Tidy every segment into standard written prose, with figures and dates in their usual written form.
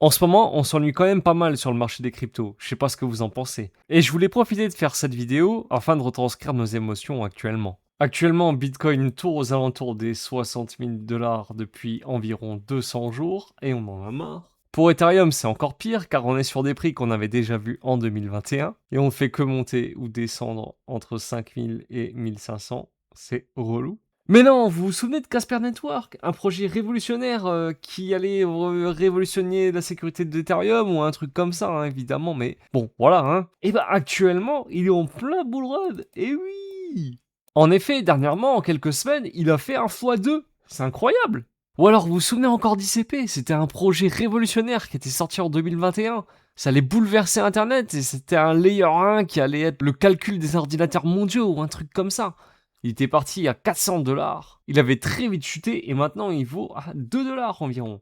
En ce moment, on s'ennuie quand même pas mal sur le marché des cryptos, je sais pas ce que vous en pensez. Et je voulais profiter de faire cette vidéo afin de retranscrire nos émotions actuellement. Actuellement, Bitcoin tourne aux alentours des 60 000 dollars depuis environ 200 jours et on en a marre. Pour Ethereum, c'est encore pire car on est sur des prix qu'on avait déjà vus en 2021 et on ne fait que monter ou descendre entre 5000 et 1500. C'est relou. Mais non, vous vous souvenez de Casper Network? Un projet révolutionnaire qui allait révolutionner la sécurité d'Ethereum ou un truc comme ça, hein, évidemment, mais bon, voilà, hein. Et bah actuellement, il est en plein bull run, et oui! En effet, dernièrement, en quelques semaines, il a fait un x2. C'est incroyable! Ou alors, vous vous souvenez encore d'ICP? C'était un projet révolutionnaire qui était sorti en 2021. Ça allait bouleverser Internet et c'était un layer 1 qui allait être le calcul des ordinateurs mondiaux ou un truc comme ça. Il était parti à 400 dollars. Il avait très vite chuté et maintenant il vaut à 2 dollars environ.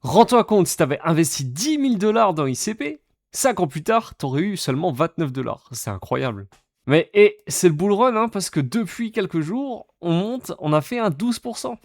Rends-toi compte, si t'avais investi 10 000 dollars dans ICP, 5 ans plus tard, t'aurais eu seulement 29 dollars. C'est incroyable. Mais c'est le bull run, hein, parce que depuis quelques jours, on monte, on a fait un 12%.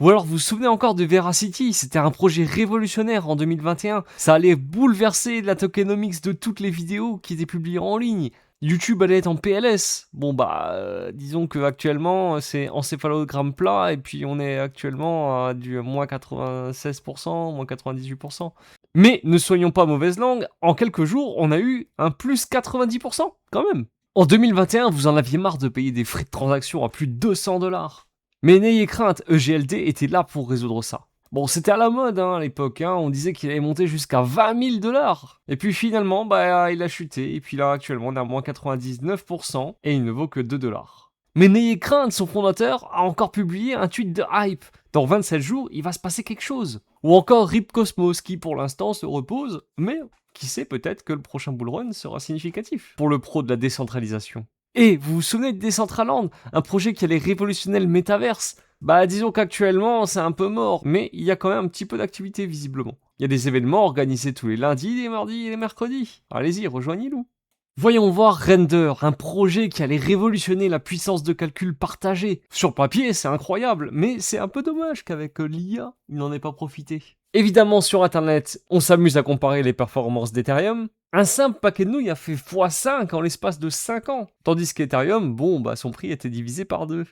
Ou alors vous vous souvenez encore de Veracity, c'était un projet révolutionnaire en 2021. Ça allait bouleverser la tokenomics de toutes les vidéos qui étaient publiées en ligne. YouTube allait être en PLS. Bon bah, disons que actuellement c'est encéphalogramme plat et puis on est actuellement à du moins 96%, moins 98%. Mais ne soyons pas mauvaise langue, en quelques jours on a eu un plus 90% quand même. En 2021, vous en aviez marre de payer des frais de transaction à plus de 200 dollars. Mais n'ayez crainte, EGLD était là pour résoudre ça. Bon, c'était à la mode à l'époque, on disait qu'il allait monter jusqu'à 20 000 dollars. Et puis finalement, il a chuté, et puis là actuellement on est à moins 99%, et il ne vaut que 2 dollars. Mais n'ayez crainte, son fondateur a encore publié un tweet de hype. Dans 27 jours, il va se passer quelque chose. Ou encore Rip Cosmos, qui pour l'instant se repose, mais qui sait, peut-être que le prochain bullrun sera significatif pour le pro de la décentralisation. Et vous vous souvenez de Decentraland, un projet qui allait révolutionner le métaverse? Bah disons qu'actuellement c'est un peu mort, mais il y a quand même un petit peu d'activité visiblement. Il y a des événements organisés tous les lundis, les mardis et les mercredis. Allez-y, rejoignez-nous. Voyons voir Render, un projet qui allait révolutionner la puissance de calcul partagée. Sur le papier, c'est incroyable, mais c'est un peu dommage qu'avec l'IA, il n'en ait pas profité. Évidemment, sur Internet, on s'amuse à comparer les performances d'Ethereum. Un simple paquet de nouilles a fait x5 en l'espace de 5 ans, tandis qu'Ethereum, son prix était divisé par 2.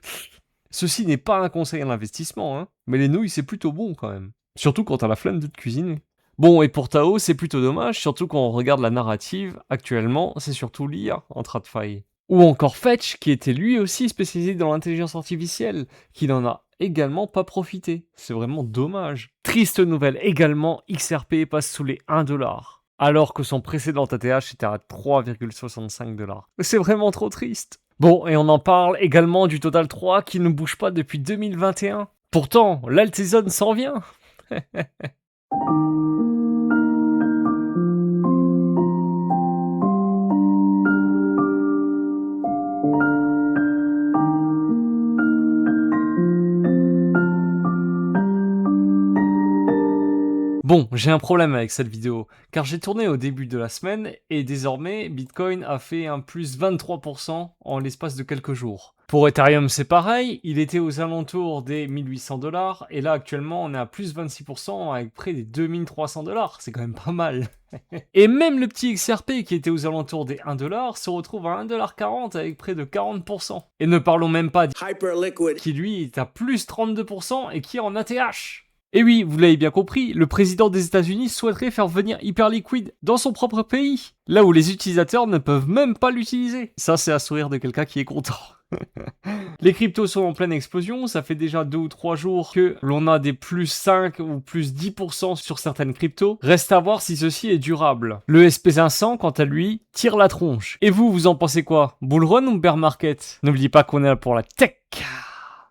Ceci n'est pas un conseil à l'investissement, mais les nouilles c'est plutôt bon quand même. Surtout quand t'as la flemme de te cuisiner. Bon, et pour Tao, c'est plutôt dommage, surtout quand on regarde la narrative, actuellement, c'est surtout l'IA en TradFi. Ou encore Fetch, qui était lui aussi spécialisé dans l'intelligence artificielle, qui n'en a également pas profité. C'est vraiment dommage. Triste nouvelle également, XRP passe sous les 1 dollar, alors que son précédent ATH était à 3,65 dollars. C'est vraiment trop triste. Bon, et on en parle également du Total 3 qui ne bouge pas depuis 2021. Pourtant, l'alt-season s'en vient. Bon, j'ai un problème avec cette vidéo, car j'ai tourné au début de la semaine et désormais Bitcoin a fait un plus 23% en l'espace de quelques jours. Pour Ethereum c'est pareil, il était aux alentours des 1800 dollars et là actuellement on est à plus 26% avec près des 2300 dollars, c'est quand même pas mal. Et même le petit XRP qui était aux alentours des 1 dollar se retrouve à 1,40$ avec près de 40%. Et ne parlons même pas d'Hyperliquid qui lui est à plus 32% et qui est en ATH. Et oui, vous l'avez bien compris, le président des États-Unis souhaiterait faire venir Hyperliquid dans son propre pays, là où les utilisateurs ne peuvent même pas l'utiliser. Ça, c'est un sourire de quelqu'un qui est content. Les cryptos sont en pleine explosion, ça fait déjà 2 ou 3 jours que l'on a des plus 5 ou plus 10% sur certaines cryptos. Reste à voir si ceci est durable. Le SP500, quant à lui, tire la tronche. Et vous en pensez quoi? Bull run ou bear market? N'oubliez pas qu'on est là pour la tech.